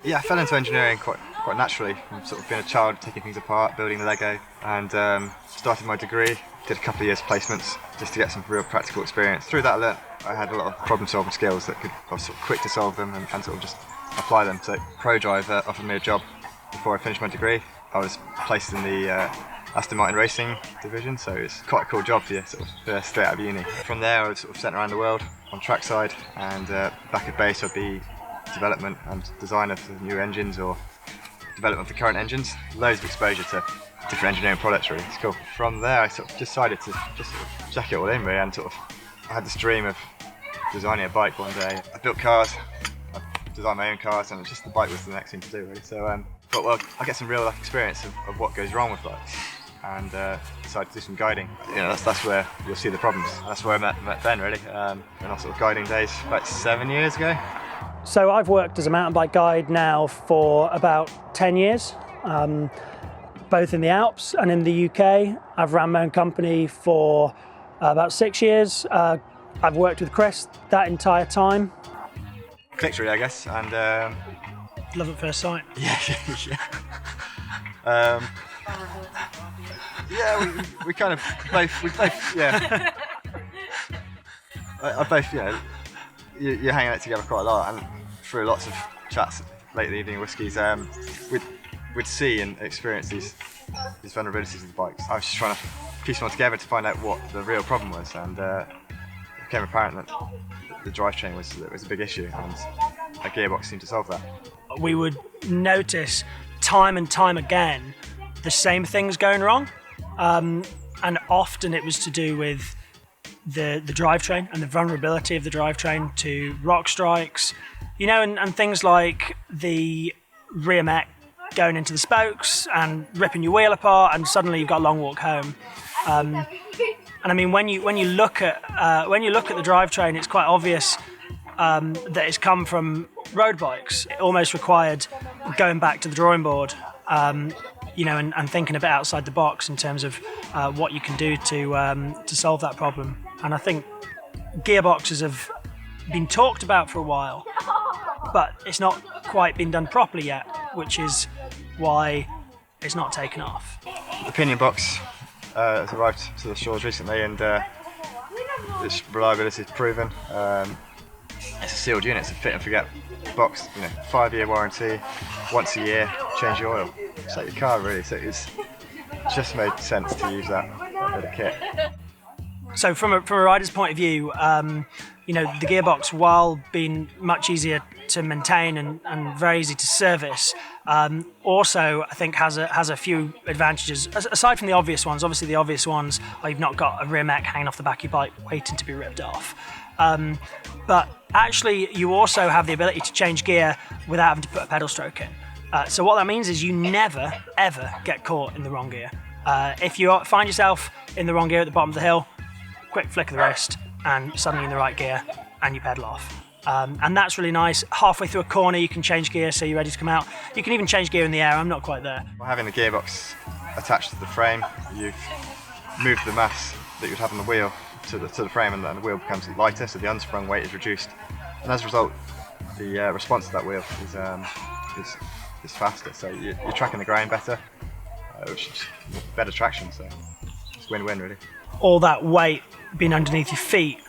Yeah, I fell into engineering quite naturally. I've sort of been a child taking things apart, building Lego, and started my degree. Did a couple of years placements just to get some real practical experience. Through that, I learnt I had a lot of problem-solving skills that I was sort of quick to solve them and sort of just apply them. So ProDrive offered me a job before I finished my degree. I was placed in the Aston Martin Racing division, so it's quite a cool job for you, sort of first day out of uni. From there, I was sort of sent around the world on trackside, and back at base, I'd be development and designer for new engines or development for current engines. Loads of exposure to different engineering products, really. It's cool. From there, I sort of decided to just sort of jack it all in, really, and sort of I had this dream of designing a bike one day. I built cars, I designed my own cars, and just the bike was the next thing to do, really. So I thought, well, I'll get some real life experience of what goes wrong with bikes, and decided to do some guiding. You know, that's where you'll see the problems. That's where I met Ben, really, in our sort of guiding days about 7 years ago. So I've worked as a mountain bike guide now for about 10 years, both in the Alps and in the UK. I've ran my own company for about 6 years. I've worked with Chris that entire time. Clicked, really, I guess, and Love at first sight. yeah. Yeah, we kind of both, yeah. I both, you're hanging out together quite a lot, and through lots of chats late in the evening, whiskies, we'd see and experience these vulnerabilities of the bikes. I was just trying to piece them all together to find out what the real problem was, and it became apparent that the drivetrain was a big issue, and a gearbox seemed to solve that. We would notice time and time again the same things going wrong, and often it was to do with the drivetrain and the vulnerability of the drivetrain to rock strikes, and things like the rear mech going into the spokes and ripping your wheel apart, and suddenly you've got a long walk home. And I mean, when you look at the drivetrain, it's quite obvious that it's come from road bikes. It almost required going back to the drawing board, and thinking a bit outside the box in terms of what you can do to solve that problem. And I think gearboxes have been talked about for a while, but it's not quite been done properly yet, which is why it's not taken off. The pinion box has arrived to the shores recently, and its reliability is proven. It's a sealed unit, it's a fit and forget box. 5-year warranty, once a year, change your oil. It's like your car, really. So it's just made sense to use that bit of kit. So from a rider's point of view, the gearbox, while being much easier to maintain and very easy to service, also I think has a few advantages, aside from the obvious ones. Obviously the obvious ones are you've not got a rear mech hanging off the back of your bike waiting to be ripped off. But actually you also have the ability to change gear without having to put a pedal stroke in. So what that means is you never, ever get caught in the wrong gear. If you find yourself in the wrong gear at the bottom of the hill, quick flick of the wrist and suddenly in the right gear and you pedal off. And that's really nice. Halfway through a corner you can change gear so you're ready to come out. You can even change gear in the air. I'm not quite there. By having the gearbox attached to the frame, you've moved the mass that you'd have on the wheel to the frame, and then the wheel becomes lighter, so the unsprung weight is reduced. And as a result, the response to that wheel is faster, so you're tracking the ground better, which is better traction, so it's win-win, really. All that weight being underneath your feet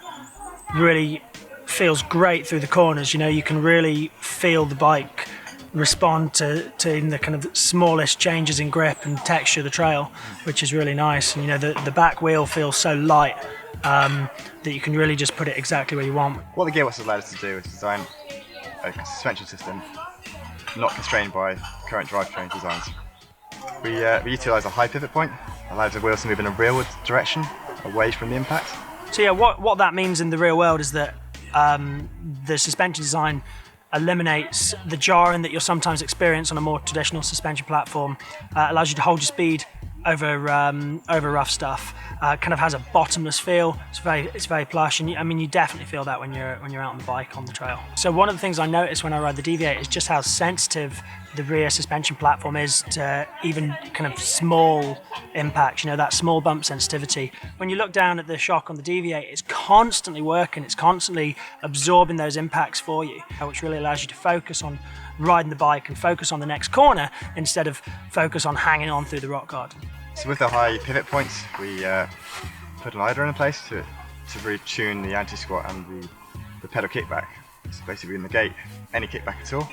really feels great through the corners. You can really feel the bike respond to the kind of smallest changes in grip and texture of the trail, which is really nice. And the back wheel feels so light that you can really just put it exactly where you want. What the gearbox has allowed us to do is design a suspension system not constrained by current drivetrain designs. We utilise a high pivot point, allows the wheels to move in a rearward direction, away from the impact. So yeah, what that means in the real world is that the suspension design eliminates the jarring that you'll sometimes experience on a more traditional suspension platform, allows you to hold your speed over rough stuff. Kind of has a bottomless feel. It's very plush, and you definitely feel that when you're out on the bike on the trail. So one of the things I notice when I ride the Deviate is just how sensitive the rear suspension platform is to even kind of small impacts. That small bump sensitivity. When you look down at the shock on the Deviate, it's constantly working. It's constantly absorbing those impacts for you, which really allows you to focus on riding the bike and focus on the next corner instead of focus on hanging on through the rock garden. So with the high pivot points, we put an idler in place to really tune the anti-squat and the pedal kickback. So basically we negate any kickback at all,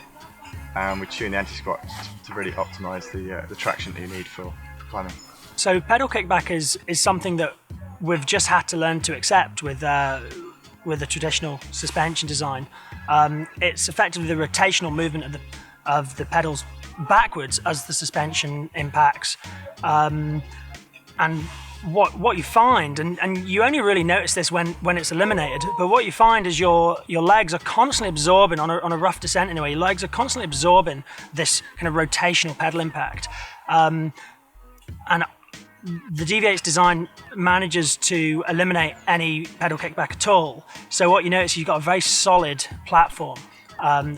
and we tune the anti-squat to really optimise the traction that you need for climbing. So pedal kickback is something that we've just had to learn to accept with the traditional suspension design. It's effectively the rotational movement of the pedals backwards as the suspension impacts. And what you find, and you only really notice this when it's eliminated, but what you find is your legs are constantly absorbing, on a rough descent anyway, your legs are constantly absorbing this kind of rotational pedal impact. And the Deviate's design manages to eliminate any pedal kickback at all. So what you notice is you've got a very solid platform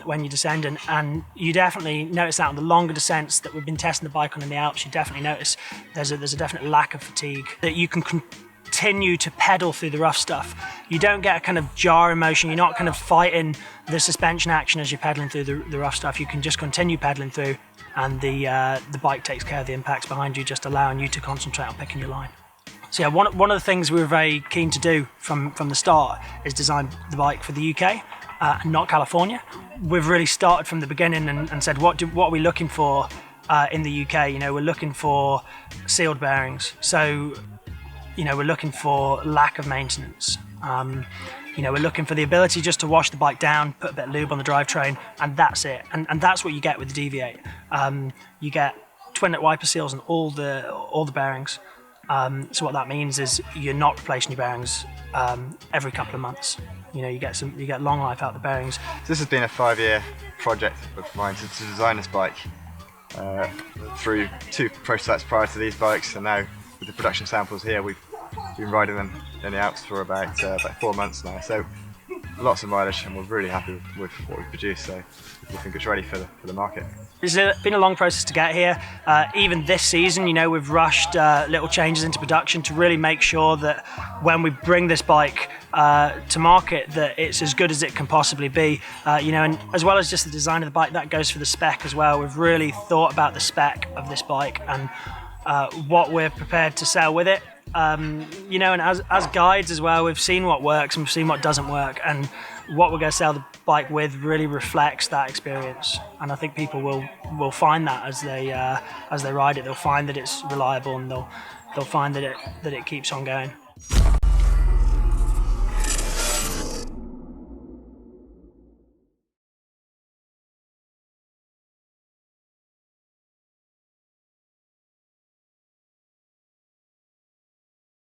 when you descend, and you definitely notice that on the longer descents that we've been testing the bike on in the Alps. You definitely notice there's a definite lack of fatigue, that you can continue to pedal through the rough stuff. You don't get a kind of jarring motion. You're not kind of fighting the suspension action as you're pedaling through the rough stuff. You can just continue pedaling through, and the bike takes care of the impacts behind you, just allowing you to concentrate on picking your line. So yeah, one of the things we were very keen to do from the start is design the bike for the UK, not California. We've really started from the beginning and said, what are we looking for in the UK? We're looking for sealed bearings. So, we're looking for lack of maintenance. We're looking for the ability just to wash the bike down, put a bit of lube on the drivetrain, and that's it. And that's what you get with the Deviate. You get twin-net wiper seals on all the bearings. So what that means is you're not replacing your bearings every couple of months. You get long life out of the bearings. So this has been a 5-year project of mine to design this bike through 2 prototypes prior to these bikes, and now with the production samples here, we've been riding them in the Alps for about 4 months now. So lots of mileage, and we're really happy with what we've produced. So we think it's ready for the market. It's been a long process to get here. Even this season, we've rushed little changes into production to really make sure that when we bring this bike to market, that it's as good as it can possibly be. And as well as just the design of the bike, that goes for the spec as well. We've really thought about the spec of this bike and what we're prepared to sell with it. And as guides as well, we've seen what works and we've seen what doesn't work, and what we're going to sell the bike with really reflects that experience. And I think people will find that as they ride it. They'll find that it's reliable, and they'll find that it keeps on going.